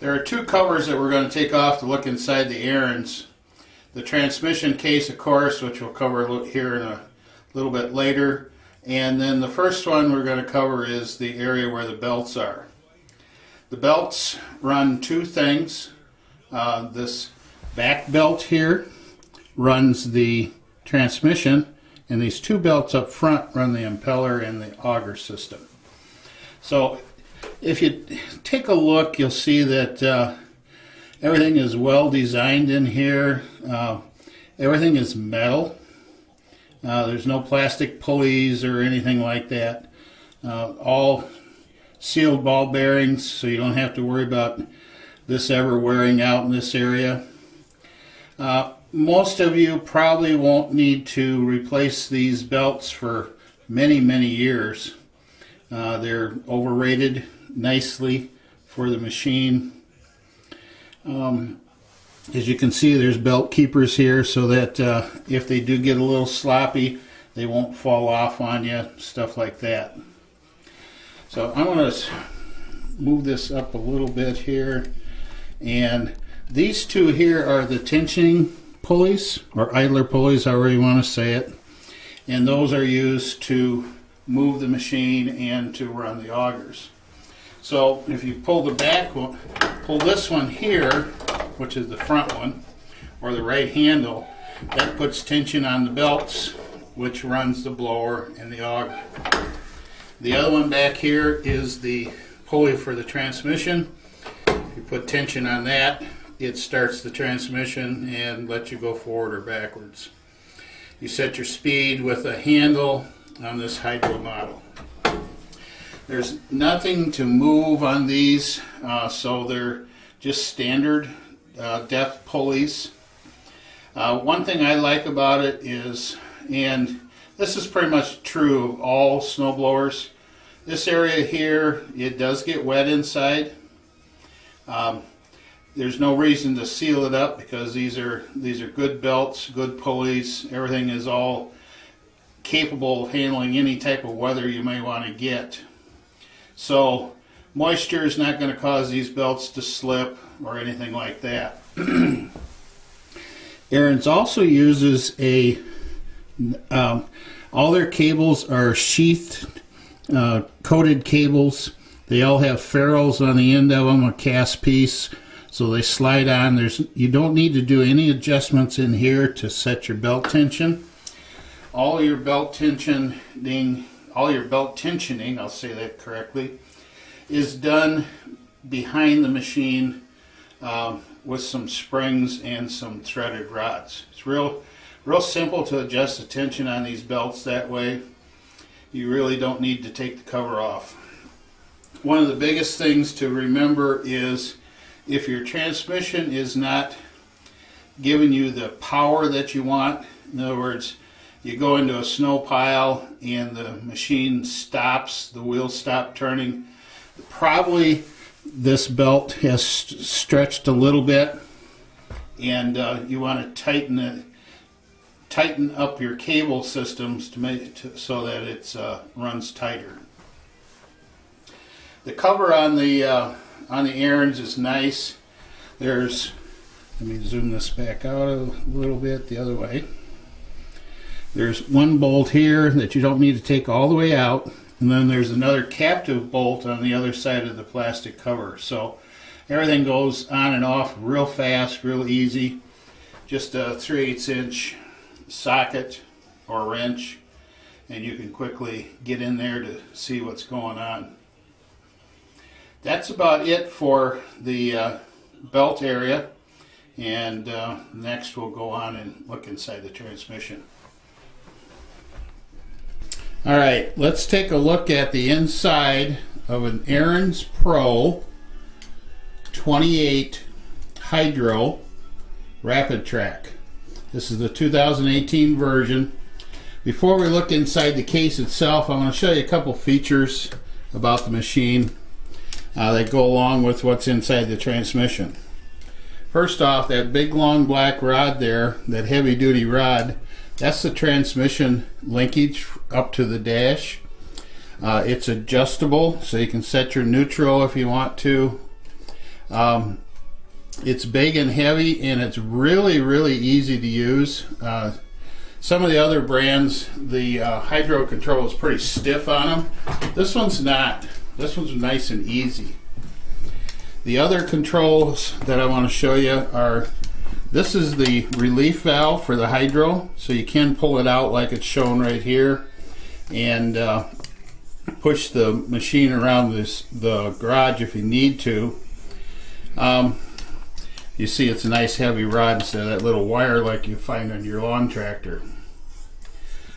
There are two covers that we're going to take off to look inside the Ariens. The transmission case, of course, which we'll cover here in a little bit later. And then the first one we're going to cover is the area where the belts are. The belts run two things. This back belt here runs the transmission, and these two belts up front run the impeller and the auger system. So if you take a look, you'll see that everything is well designed in here. Everything is metal. There's no plastic pulleys or anything like that. All sealed ball bearings, so you don't have to worry about this ever wearing out in this area. Most of you probably won't need to replace these belts for many, many years. They're overrated nicely for the machine. As you can see, there's belt keepers here so that if they do get a little sloppy, they won't fall off on you, stuff like that. So I'm going to move this up a little bit here, and these two here are the tensioning pulleys, or idler pulleys, however you want to say it, and those are used to move the machine and to run the augers. So if you pull the back one, pull this one here, which is the front one, or the right handle, that puts tension on the belts, which runs the blower and the auger. The other one back here is the pulley for the transmission. If you put tension on that, it starts the transmission and lets you go forward or backwards. You set your speed with a handle on this hydro model. There's nothing to move on these, so they're just standard depth pulleys. One thing I like about it is, and this is pretty much true of all snowblowers, this area here, it does get wet inside. There's no reason to seal it up because these are good belts, good pulleys. Everything is all capable of handling any type of weather you may want to get. So moisture is not going to cause these belts to slip or anything like that. Ariens also uses all their cables are sheathed, coated cables. They all have ferrules on the end of them, a cast piece, so they slide on. You don't need to do any adjustments in here to set your belt tension. All your belt tensioning, I'll say that correctly, is done behind the machine with some springs and some threaded rods. It's real simple to adjust the tension on these belts that way. You really don't need to take the cover off. One of the biggest things to remember is if your transmission is not giving you the power that you want, in other words, you go into a snow pile and the machine stops, the wheels stop turning, probably this belt has stretched a little bit, and you want to tighten up your cable systems to make it so that it runs tighter. The cover on the Ariens is nice. Let me zoom this back out a little bit the other way. There's one bolt here that you don't need to take all the way out, and then there's another captive bolt on the other side of the plastic cover. So everything goes on and off real fast, real easy. Just a 3/8 inch socket or wrench, and you can quickly get in there to see what's going on. That's about it for the belt area, and next we'll go on and look inside the transmission. Alright, let's take a look at the inside of an Ariens Pro 28 Hydro RapidTrak. This is the 2018 version. Before we look inside the case itself, I want to show you a couple features about the machine that go along with what's inside the transmission. First off, that big long black rod there, that heavy duty rod, that's the transmission linkage up to the dash. It's adjustable, so you can set your neutral if you want to. It's big and heavy, and it's really, really easy to use. Some of the other brands, the hydro control is pretty stiff on them. This one's not. This one's nice and easy. The other controls that I want to show you are, this is the relief valve for the hydro, so you can pull it out like it's shown right here and push the machine around the garage if you need to. You see it's a nice heavy rod instead of that little wire like you find on your lawn tractor.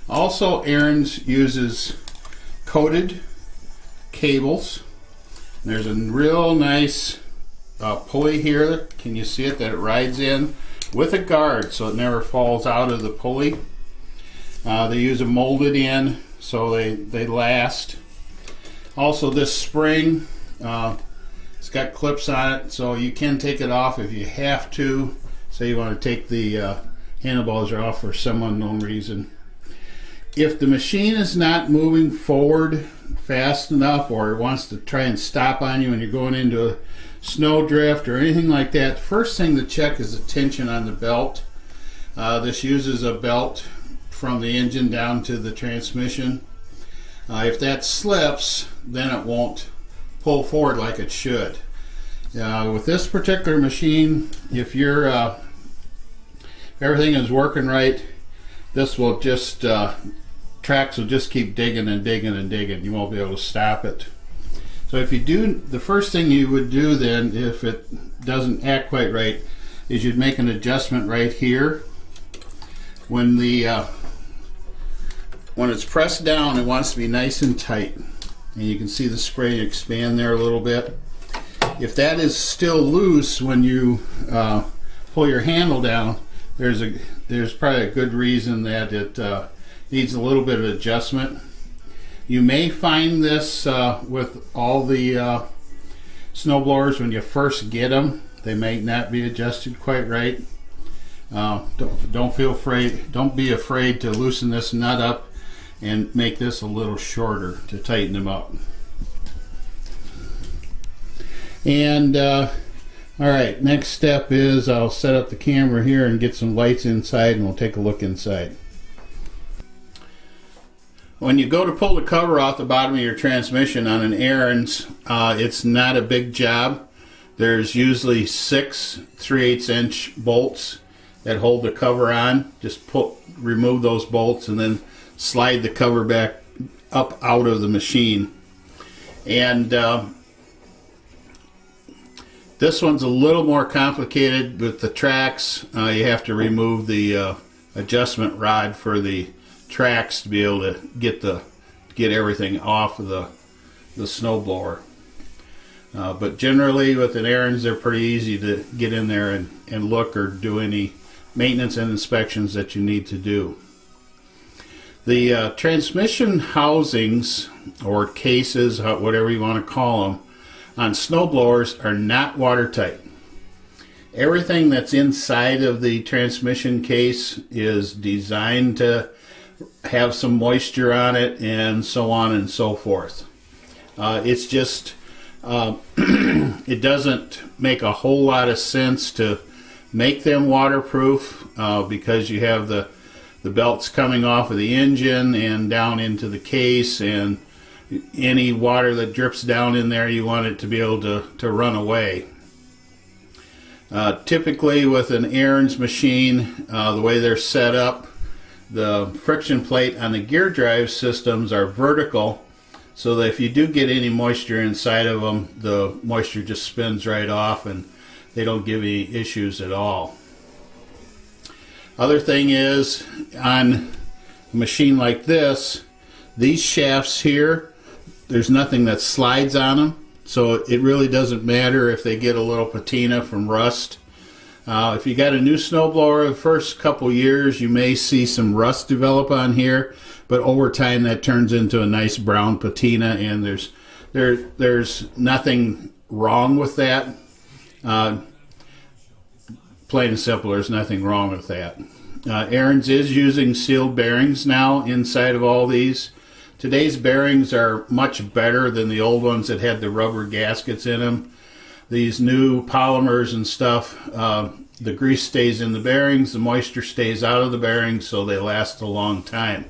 Also, Ariens uses coated cables. There's a real nice pulley here. Can you see it, that it rides in with a guard so it never falls out of the pulley. They use a molded in so they last. Also, this spring, it's got clips on it, so you can take it off if you have to. Say you want to take the handlebars off for some unknown reason. If the machine is not moving forward fast enough, or it wants to try and stop on you when you're going into a snow drift or anything like that, the first thing to check is the tension on the belt. This uses a belt from the engine down to the transmission. If that slips, then it won't pull forward like it should. With this particular machine, if everything is working right, this will just tracks will just keep digging and digging and digging. You won't be able to stop it. So if you do, the first thing you would do then, if it doesn't act quite right, is you'd make an adjustment right here. When it's pressed down, it wants to be nice and tight. And you can see the spring expand there a little bit. If that is still loose when you pull your handle down, there's probably a good reason that it needs a little bit of adjustment. You may find this with all the snowblowers when you first get them. They may not be adjusted quite right. Don't be afraid to loosen this nut up and make this a little shorter to tighten them up. And all right, next step is I'll set up the camera here and get some lights inside, and we'll take a look inside. When you go to pull the cover off the bottom of your transmission on an Ariens, it's not a big job. There's usually 6 3/8 inch bolts that hold the cover on. Just remove those bolts and then slide the cover back up out of the machine. And this one's a little more complicated with the tracks. You have to remove the adjustment rod for the tracks to be able to get everything off of the snowblower. But generally with an Ariens, they're pretty easy to get in there and look or do any maintenance and inspections that you need to do. The transmission housings or cases, whatever you want to call them, on snowblowers are not watertight. Everything that's inside of the transmission case is designed to have some moisture on it and so on and so forth. It's just it doesn't make a whole lot of sense to make them waterproof because you have the belts coming off of the engine and down into the case, and any water that drips down in there, you want it to be able to run away. Typically with an Ariens machine, the way they're set up, the friction plate on the gear drive systems are vertical, so that if you do get any moisture inside of them, the moisture just spins right off and they don't give any issues at all. Other thing is, on a machine like this, these shafts here, there's nothing that slides on them, so it really doesn't matter if they get a little patina from rust. If you got a new snowblower, the first couple years you may see some rust develop on here, but over time that turns into a nice brown patina, and there's nothing wrong with that. Plain and simple, there's nothing wrong with that. Ariens is using sealed bearings now inside of all these. Today's bearings are much better than the old ones that had the rubber gaskets in them. these new polymers and stuff, the grease stays in the bearings, the moisture stays out of the bearings, so they last a long time.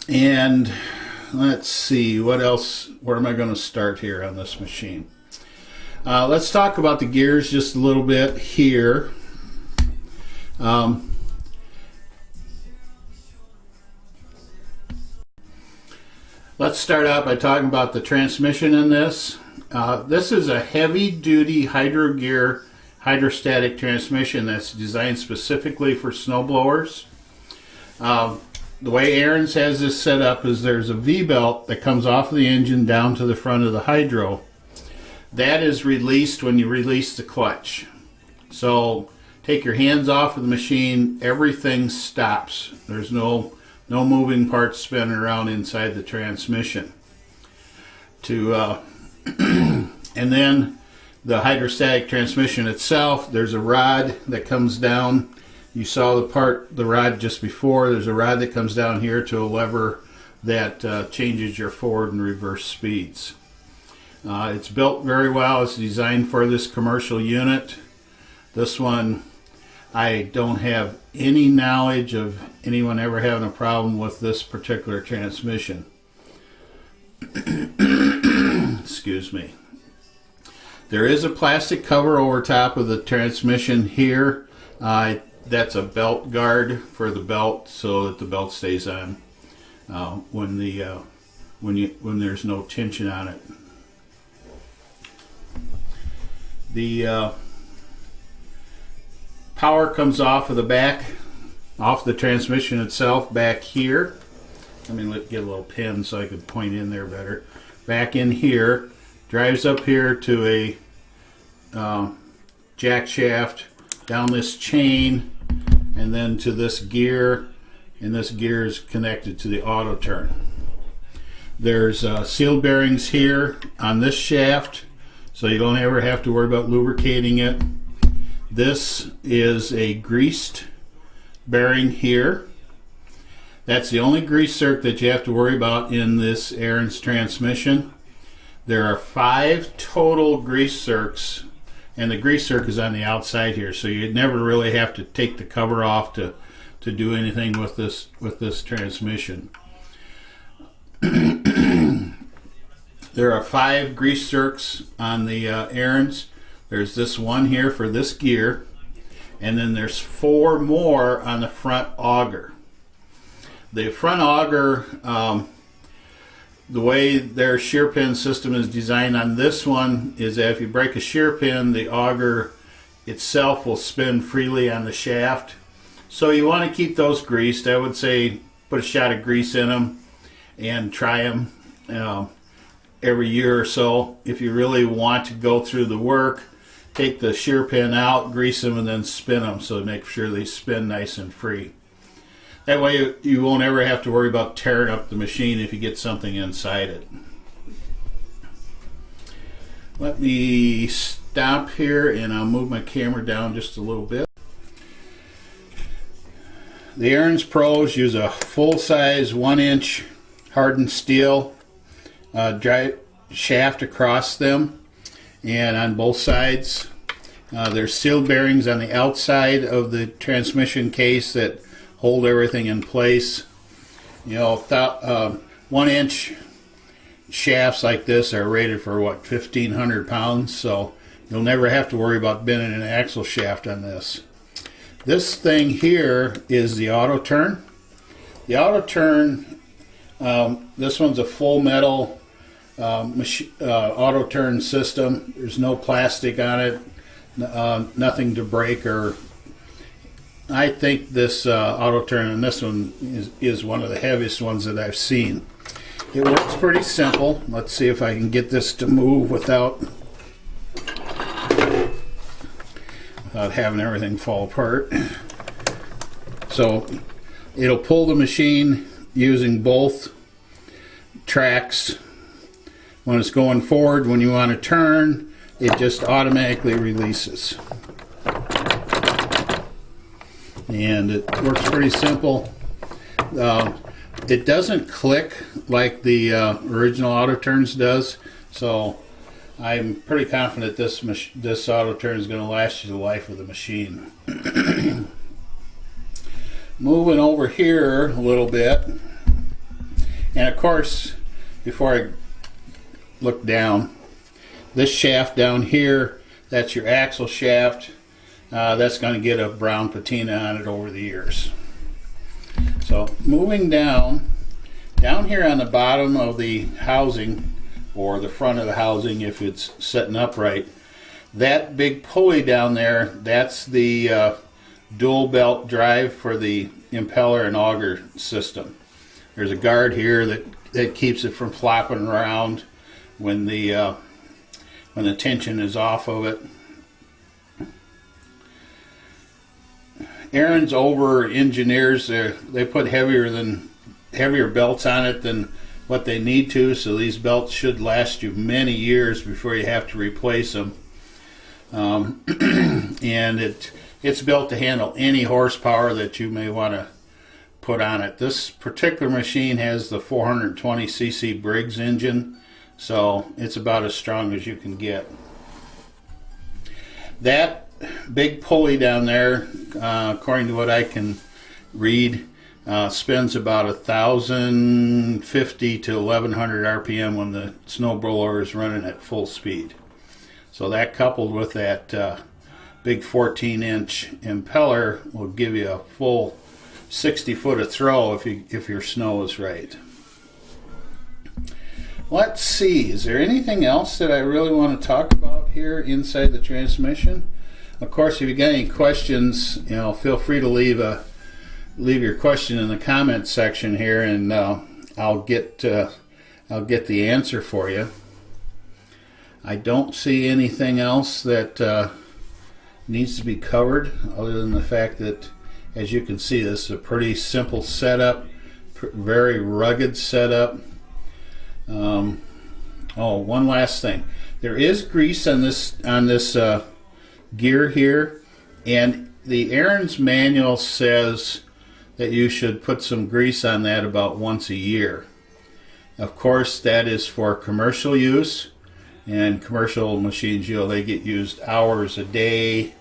And let's see, what else, where am I going to start here on this machine? Let's talk about the gears just a little bit here. Let's start out by talking about the transmission in this. This is a heavy-duty hydro gear hydrostatic transmission that's designed specifically for snowblowers. The way Ariens has this set up is there's a V-belt that comes off of the engine down to the front of the hydro. That is released when you release the clutch. So take your hands off of the machine, everything stops. There's no moving parts spinning around inside the transmission. And then the hydrostatic transmission itself, there's a rod that comes down. You saw the rod just before. There's a rod that comes down here to a lever that changes your forward and reverse speeds. It's built very well. It's designed for this commercial unit. This one, I don't have any knowledge of anyone ever having a problem with this particular transmission. Excuse me. There is a plastic cover over top of the transmission here. That's a belt guard for the belt, so that the belt stays on when there's no tension on it. The power comes off of the back, off the transmission itself, back here. Let me get a little pin so I can point in there better. Back in here, drives up here to a jack shaft, down this chain, and then to this gear, and this gear is connected to the auto turn. There's sealed bearings here on this shaft, so you don't ever have to worry about lubricating it. This is a greased bearing here. That's the only grease zerk that you have to worry about in this Ariens transmission. There are 5 total grease zerks, and the grease zerk is on the outside here, so you never really have to take the cover off to do anything with this transmission. There are 5 grease zerks on the Ariens. There's this one here for this gear, and then there's 4 more on the front auger. The front auger, the way their shear pin system is designed on this one is that if you break a shear pin, the auger itself will spin freely on the shaft. So you want to keep those greased. I would say put a shot of grease in them and try them every year or so. If you really want to go through the work, take the shear pin out, grease them, and then spin them, so make sure they spin nice and free. That way you won't ever have to worry about tearing up the machine if you get something inside it. Let me stop here and I'll move my camera down just a little bit. The Ariens Pros use a full-size 1-inch hardened steel drive shaft across them, and on both sides there's sealed bearings on the outside of the transmission case that hold everything in place. You know, 1-inch shafts like this are rated for what, 1,500 pounds, so you'll never have to worry about bending an axle shaft on this. This thing here is the auto turn. The auto turn, this one's a full metal auto turn system. There's no plastic on it, nothing to break. Or I think this auto turn on this one is one of the heaviest ones that I've seen. It works pretty simple. Let's see if I can get this to move without having everything fall apart. So it'll pull the machine using both tracks. When it's going forward, when you want to turn, it just automatically releases. And it works pretty simple. It doesn't click like the original auto turns does, So I'm pretty confident this auto turn is going to last you the life of the machine. Moving over here a little bit, and of course, before I look down, this shaft down here, that's your axle shaft. That's going to get a brown patina on it over the years. So moving down here on the bottom of the housing, or the front of the housing if it's sitting upright, that big pulley down there, that's the dual belt drive for the impeller and auger system. There's a guard here that keeps it from flopping around when the tension is off of it. Ariens over engineers, they put heavier belts on it than what they need to, so these belts should last you many years before you have to replace them. And it's built to handle any horsepower that you may want to put on it. This particular machine has the 420cc Briggs engine, so it's about as strong as you can get. That big pulley down there, according to what I can read, spins about 1,050 to 1,100 RPM when the snowblower is running at full speed. So that, coupled with that big 14-inch impeller, will give you a full 60 foot of throw if your snow is right. Let's see, is there anything else that I really want to talk about here inside the transmission? Of course, if you got any questions, feel free to leave your question in the comments section here, and I'll get the answer for you. I don't see anything else that needs to be covered, other than the fact that, as you can see, this is a pretty simple setup, very rugged setup. One last thing. There is grease on this gear here, and the Ariens manual says that you should put some grease on that about once a year. Of course, that is for commercial use, and commercial machines, they get used hours a day.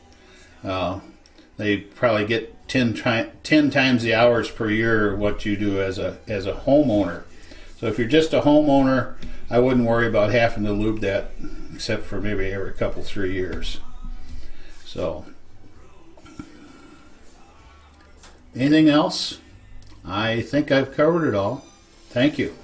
They probably get 10 times the hours per year what you do as a homeowner. So if you're just a homeowner, I wouldn't worry about having to lube that, except for maybe every 3 years. So, anything else? I think I've covered it all. Thank you.